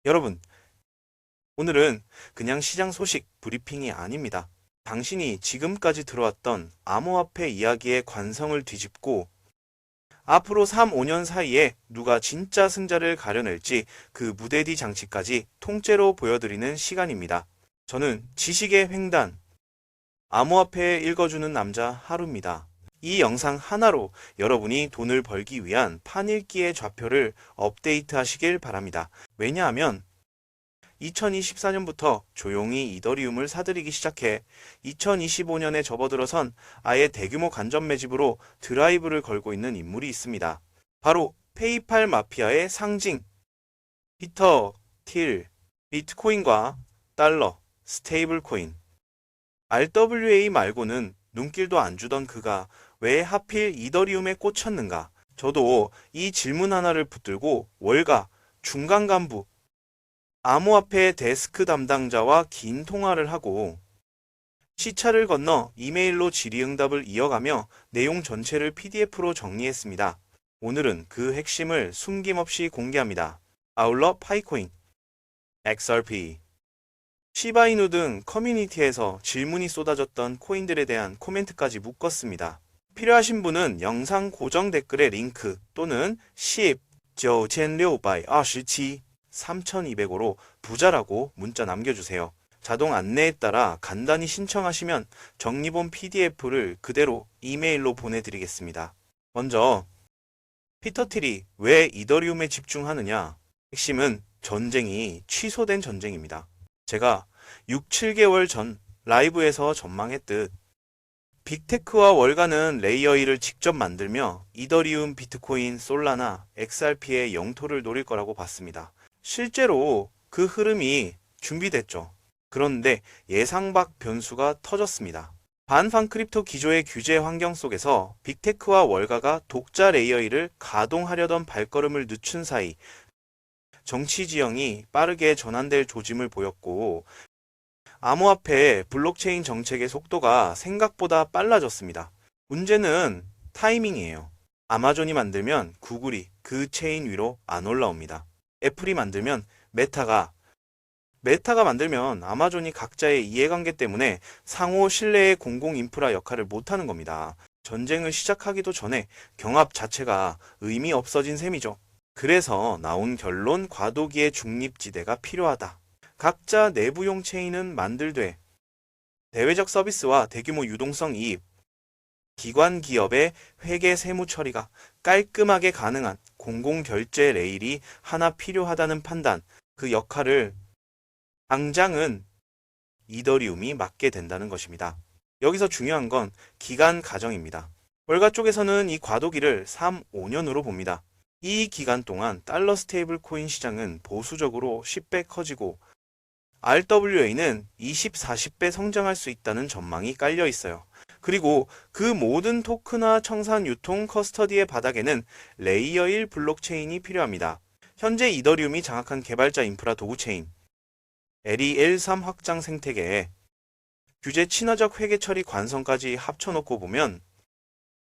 여러분, 오늘은 그냥 시장 소식 브리핑이 아닙니다. 당신이 지금까지 들어왔던 암호화폐 이야기의 관성을 뒤집고 앞으로 3, 5년 사이에 누가 진짜 승자를 가려낼지 그 무대 뒤 장치까지 통째로 보여드리는 시간입니다. 저는 지식의 횡단, 암호화폐 읽어주는 남자 하루입니다. 이 영상 하나로 여러분이 돈을 벌기 위한 판읽기의 좌표를 업데이트 하시길 바랍니다. 왜냐하면 2024년부터 조용히 이더리움을 사들이기 시작해 2025년에 접어들어선 아예 대규모 간접 매집으로 드라이브를 걸고 있는 인물이 있습니다. 바로 페이팔 마피아의 상징, 피터 틸, 비트코인과 달러, 스테이블 코인, RWA 말고는 눈길도 안 주던 그가 왜 하필 이더리움에 꽂혔는가? 저도 이 질문 하나를 붙들고 월가, 중간 간부, 암호화폐 데스크 담당자와 긴 통화를 하고 시차를 건너 이메일로 질의응답을 이어가며 내용 전체를 PDF로 정리했습니다. 오늘은 그 핵심을 숨김없이 공개합니다. 아울러 파이코인, XRP, 시바이누 등 커뮤니티에서 질문이 쏟아졌던 코인들에 대한 코멘트까지 묶었습니다. 필요하신 분은 영상 고정 댓글에 링크 또는 10,9627 3200으로 부자라고 문자 남겨주세요. 자동 안내에 따라 간단히 신청하시면 정리본 PDF를 그대로 이메일로 보내드리겠습니다. 먼저 피터 틸이 왜 이더리움에 집중하느냐? 핵심은 전쟁이 취소된 전쟁입니다. 제가 6, 7개월 전 라이브에서 전망했듯 빅테크와 월가는 레이어 1을 직접 만들며 이더리움, 비트코인, 솔라나, XRP의 영토를 노릴 거라고 봤습니다. 실제로 그 흐름이 준비됐죠. 그런데 예상 밖 변수가 터졌습니다. 반환 크립토 기조의 규제 환경 속에서 빅테크와 월가가 독자 레이어 1을 가동하려던 발걸음을 늦춘 사이 정치 지형이 빠르게 전환될 조짐을 보였고 암호화폐 블록체인 정책의 속도가 생각보다 빨라졌습니다. 문제는 타이밍이에요. 아마존이 만들면 구글이 그 체인 위로 안 올라옵니다. 애플이 만들면 메타가 만들면 아마존이 각자의 이해관계 때문에 상호 신뢰의 공공 인프라 역할을 못하는 겁니다. 전쟁을 시작하기도 전에 경합 자체가 의미 없어진 셈이죠. 그래서 나온 결론 과도기의 중립지대가 필요하다. 각자 내부용 체인은 만들되 대외적 서비스와 대규모 유동성 이입, 기관 기업의 회계 세무 처리가 깔끔하게 가능한 공공결제 레일이 하나 필요하다는 판단, 그 역할을 당장은 이더리움이 맡게 된다는 것입니다. 여기서 중요한 건 기간 가정입니다. 월가 쪽에서는 이 과도기를 3, 5년으로 봅니다. 이 기간 동안 달러 스테이블 코인 시장은 보수적으로 10배 커지고 RWA는 20, 40배 성장할 수 있다는 전망이 깔려 있어요. 그리고 그 모든 토크나 청산 유통 커스터디의 바닥에는 레이어 1 블록체인이 필요합니다. 현재 이더리움이 장악한 개발자 인프라 도구 체인, LEL3 확장 생태계에 규제 친화적 회계 처리 관성까지 합쳐놓고 보면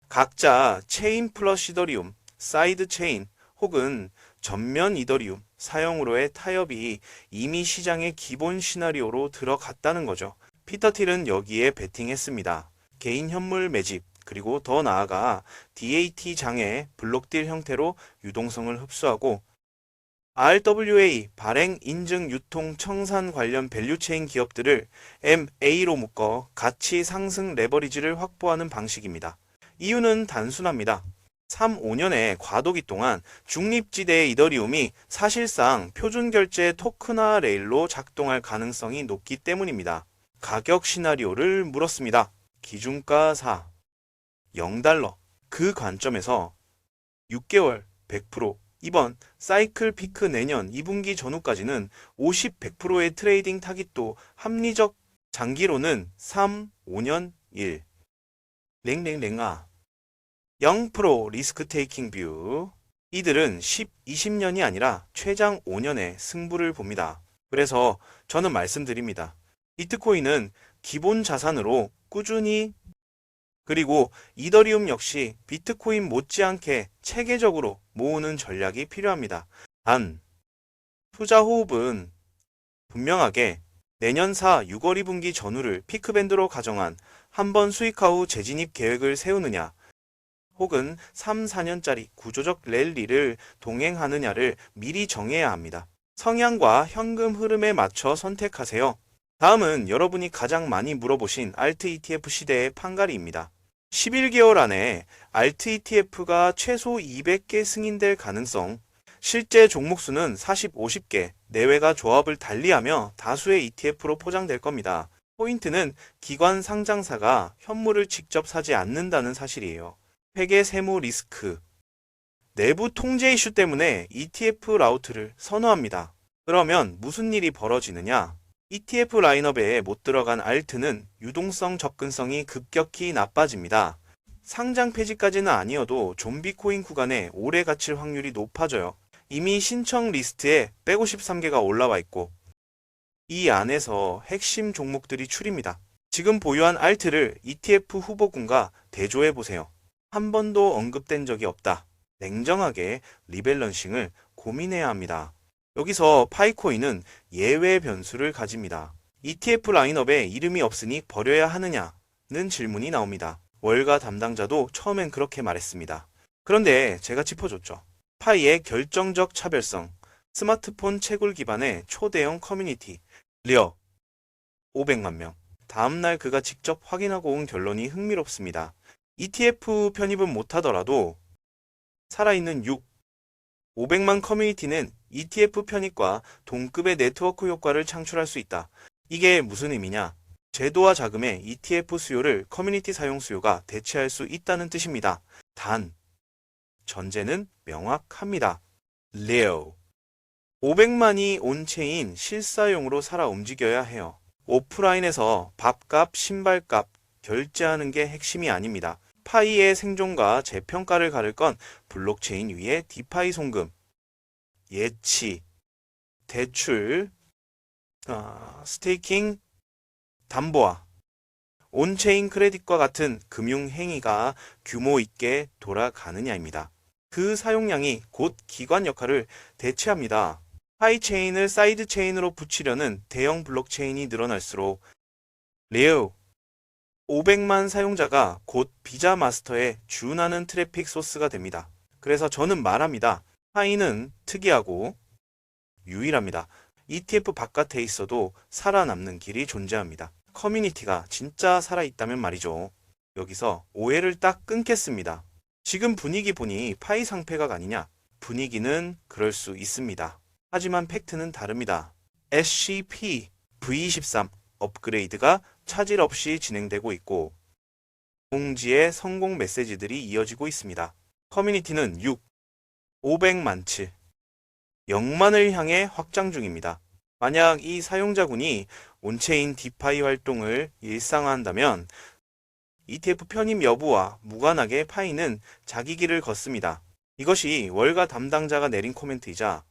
각자 체인 플러스 이더리움, 사이드 체인 혹은 전면 이더리움 사용으로의 타협이 이미 시장의 기본 시나리오로 들어갔다는 거죠. 피터 틸은 여기에 베팅했습니다. 개인 현물 매집, 그리고 더 나아가 DAT 장의 블록딜 형태로 유동성을 흡수하고 RWA 발행 인증 유통 청산 관련 밸류체인 기업들을 MA로 묶어 가치 상승 레버리지를 확보하는 방식입니다. 이유는 단순합니다. 3, 5년의 과도기 동안 중립지대의 이더리움이 사실상 표준결제 토큰화 레일로 작동할 가능성이 높기 때문입니다. 가격 시나리오를 물었습니다. 기준가 4, 0달러. 그 관점에서 6개월 100%, 이번 사이클 피크 내년 2분기 전후까지는 50, 100%의 트레이딩 타깃도 합리적 장기로는 3, 5년 1. 랭랭랭아. 0% 리스크 테이킹 뷰. 이들은 10, 20년이 아니라 최장 5년의 승부를 봅니다. 그래서 저는 말씀드립니다. 비트코인은 기본 자산으로 꾸준히 그리고 이더리움 역시 비트코인 못지않게 체계적으로 모으는 전략이 필요합니다. 단, 투자 호흡은 분명하게 내년 6월 2분기 전후를 피크밴드로 가정한 한 번 수익화 후 재진입 계획을 세우느냐, 혹은 3, 4년짜리 구조적 랠리를 동행하느냐를 미리 정해야 합니다. 성향과 현금 흐름에 맞춰 선택하세요. 다음은 여러분이 가장 많이 물어보신 알트 ETF 시대의 판가리입니다. 11개월 안에 알트 ETF가 최소 200개 승인될 가능성, 실제 종목 수는 40, 50개 내외가 조합을 달리하며 다수의 ETF로 포장될 겁니다. 포인트는 기관 상장사가 현물을 직접 사지 않는다는 사실이에요. 회계 세무 리스크, 내부 통제 이슈 때문에 ETF 라우트를 선호합니다. 그러면 무슨 일이 벌어지느냐? ETF 라인업에 못 들어간 알트는 유동성 접근성이 급격히 나빠집니다. 상장 폐지까지는 아니어도 좀비 코인 구간에 오래 갇힐 확률이 높아져요. 이미 신청 리스트에 153개가 올라와 있고 이 안에서 핵심 종목들이 추립니다. 지금 보유한 알트를 ETF 후보군과 대조해 보세요. 한 번도 언급된 적이 없다. 냉정하게 리밸런싱을 고민해야 합니다. 여기서 파이코인은 예외 변수를 가집니다. ETF 라인업에 이름이 없으니 버려야 하느냐는 질문이 나옵니다. 월가 담당자도 처음엔 그렇게 말했습니다. 그런데 제가 짚어줬죠. 파이의 결정적 차별성, 스마트폰 채굴 기반의 초대형 커뮤니티, 리어 500만 명. 다음날 그가 직접 확인하고 온 결론이 흥미롭습니다. ETF 편입은 못하더라도 살아있는 500만 커뮤니티는 ETF 편입과 동급의 네트워크 효과를 창출할 수 있다. 이게 무슨 의미냐? 제도와 자금의 ETF 수요를 커뮤니티 사용 수요가 대체할 수 있다는 뜻입니다. 단, 전제는 명확합니다. 레오 500만이 온체인 실사용으로 살아 움직여야 해요. 오프라인에서 밥값, 신발값 결제하는 게 핵심이 아닙니다. 파이의 생존과 재평가를 가를 건 블록체인 위에 디파이 송금, 예치, 대출, 스테이킹, 담보화, 온체인 크레딧과 같은 금융 행위가 규모 있게 돌아가느냐입니다. 그 사용량이 곧 기관 역할을 대체합니다. 파이 체인을 사이드 체인으로 붙이려는 대형 블록체인이 늘어날수록 레오 500만 사용자가 곧 비자 마스터에 준하는 트래픽 소스가 됩니다. 그래서 저는 말합니다. 파이는 특이하고 유일합니다. ETF 바깥에 있어도 살아남는 길이 존재합니다. 커뮤니티가 진짜 살아있다면 말이죠. 여기서 오해를 딱 끊겠습니다. 지금 분위기 보니 파이 상패각 아니냐? 분위기는 그럴 수 있습니다. 하지만 팩트는 다릅니다. SCP V23 업그레이드가 차질 없이 진행되고 있고 공지의 성공 메시지들이 이어지고 있습니다. 커뮤니티는 500만치, 0만을 향해 확장 중입니다. 만약 이 사용자군이 온체인 디파이 활동을 일상화한다면 ETF 편입 여부와 무관하게 파이는 자기 길을 걷습니다. 이것이 월가 담당자가 내린 코멘트이자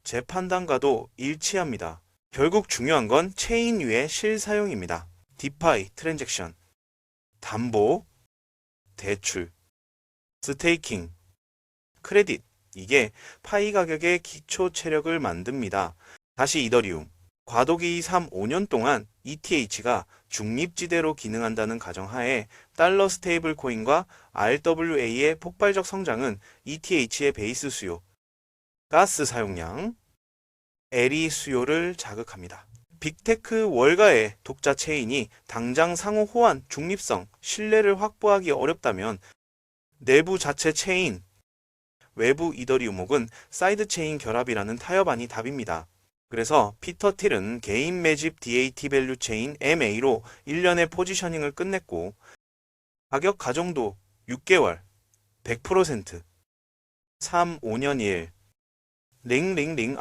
제 판단과도 일치합니다. 결국 중요한 건 체인 위의 실사용입니다. 디파이 트랜잭션, 담보, 대출, 스테이킹, 크레딧, 이게 파이 가격의 기초 체력을 만듭니다. 다시 이더리움, 과도기 3, 5년 동안 ETH가 중립지대로 기능한다는 가정하에 달러 스테이블 코인과 RWA의 폭발적 성장은 ETH의 베이스 수요, 가스 사용량, LE 수요를 자극합니다. 빅테크 월가의 독자 체인이 당장 상호 호환, 중립성, 신뢰를 확보하기 어렵다면 내부 자체 체인, 외부 이더리움 혹은 사이드 체인 결합이라는 타협안이 답입니다. 그래서 피터 틸은 개인 매집 DAT 밸류 체인 MA로 1년의 포지셔닝을 끝냈고 가격 가정도 6개월, 100%, 3, 5년 1, 링링링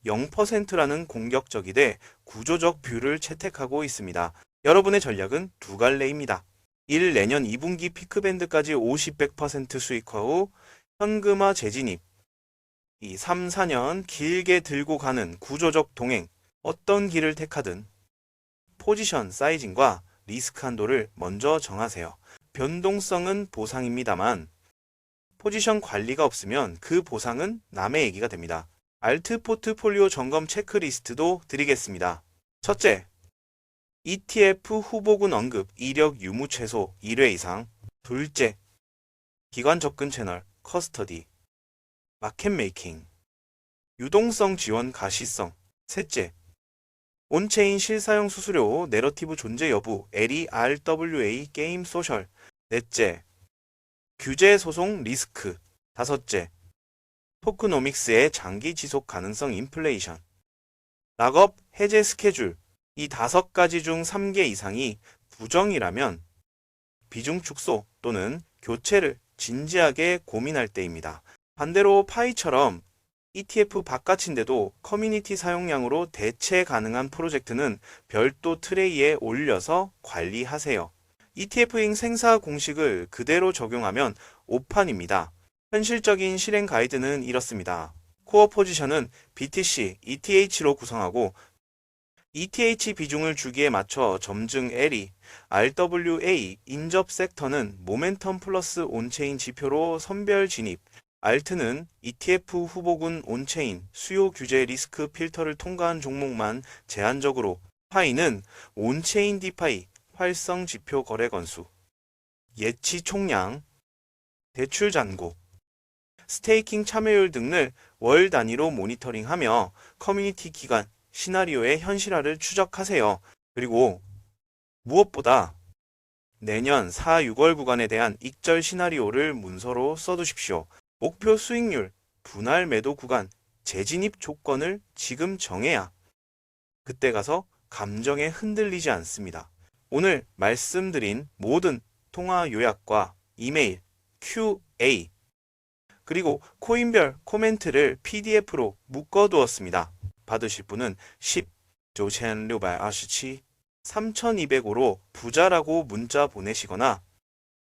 0%라는 공격적이되 구조적 뷰를 채택하고 있습니다. 여러분의 전략은 두 갈래입니다. 1. 내년 2분기 피크밴드까지 50, 100% 수익화 후 현금화 재진입. 2. 3, 4년 길게 들고 가는 구조적 동행. 어떤 길을 택하든 포지션 사이징과 리스크 한도를 먼저 정하세요. 변동성은 보상입니다만 포지션 관리가 없으면 그 보상은 남의 얘기가 됩니다. 알트 포트폴리오 점검 체크리스트도 드리겠습니다. 첫째, ETF 후보군 언급 이력 유무 최소 1회 이상. 둘째, 기관 접근 채널 커스터디, 마켓 메이킹, 유동성 지원 가시성. 셋째, 온체인 실사용 수수료 내러티브 존재 여부 LERWA 게임 소셜. 넷째, 규제 소송 리스크. 다섯째, 토크노믹스의 장기 지속 가능성 인플레이션. 락업 해제 스케줄. 이 5가지 중 3개 이상이 부정이라면 비중 축소 또는 교체를 진지하게 고민할 때입니다. 반대로 파이처럼 ETF 바깥인데도 커뮤니티 사용량으로 대체 가능한 프로젝트는 별도 트레이에 올려서 관리하세요. ETF잉 생사 공식을 그대로 적용하면 오판입니다. 현실적인 실행 가이드는 이렇습니다. 코어 포지션은 BTC, ETH로 구성하고 ETH 비중을 주기에 맞춰 점증 LE, RWA, 인접 섹터는 모멘텀 플러스 온체인 지표로 선별 진입, 알트는 ETF 후보군 온체인, 수요 규제 리스크 필터를 통과한 종목만 제한적으로, 파이는 온체인 디파이, 활성 지표 거래 건수, 예치 총량, 대출 잔고, 스테이킹 참여율 등을 월 단위로 모니터링하며 커뮤니티 기간, 시나리오의 현실화를 추적하세요. 그리고 무엇보다 내년 4, 6월 구간에 대한 익절 시나리오를 문서로 써두십시오. 목표 수익률, 분할 매도 구간, 재진입 조건을 지금 정해야 그때 가서 감정에 흔들리지 않습니다. 오늘 말씀드린 모든 통화 요약과 이메일, QA, 그리고 코인별 코멘트를 PDF로 묶어두었습니다. 받으실 분은 10,627 3205로 부자라고 문자 보내시거나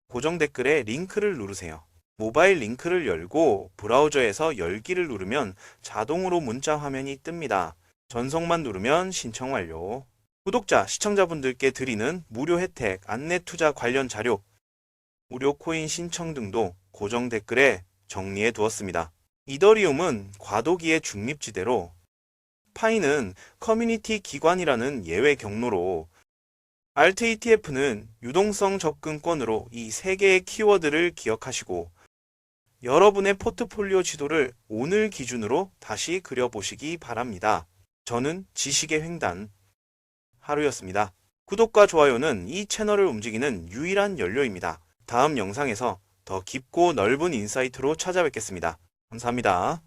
고정 댓글에 링크를 누르세요. 모바일 링크를 열고 브라우저에서 열기를 누르면 자동으로 문자 화면이 뜹니다. 전송만 누르면 신청 완료. 구독자, 시청자분들께 드리는 무료 혜택, 안내 투자 관련 자료, 무료 코인 신청 등도 고정 댓글에 정리해 두었습니다. 이더리움은 과도기의 중립지대로, 파이는 커뮤니티 기관이라는 예외 경로로, 알트 ETF는 유동성 접근권으로 이 3개의 키워드를 기억하시고 여러분의 포트폴리오 지도를 오늘 기준으로 다시 그려보시기 바랍니다. 저는 지식의 횡단 하루였습니다. 구독과 좋아요는 이 채널을 움직이는 유일한 연료입니다. 다음 영상에서 더 깊고 넓은 인사이트로 찾아뵙겠습니다. 감사합니다.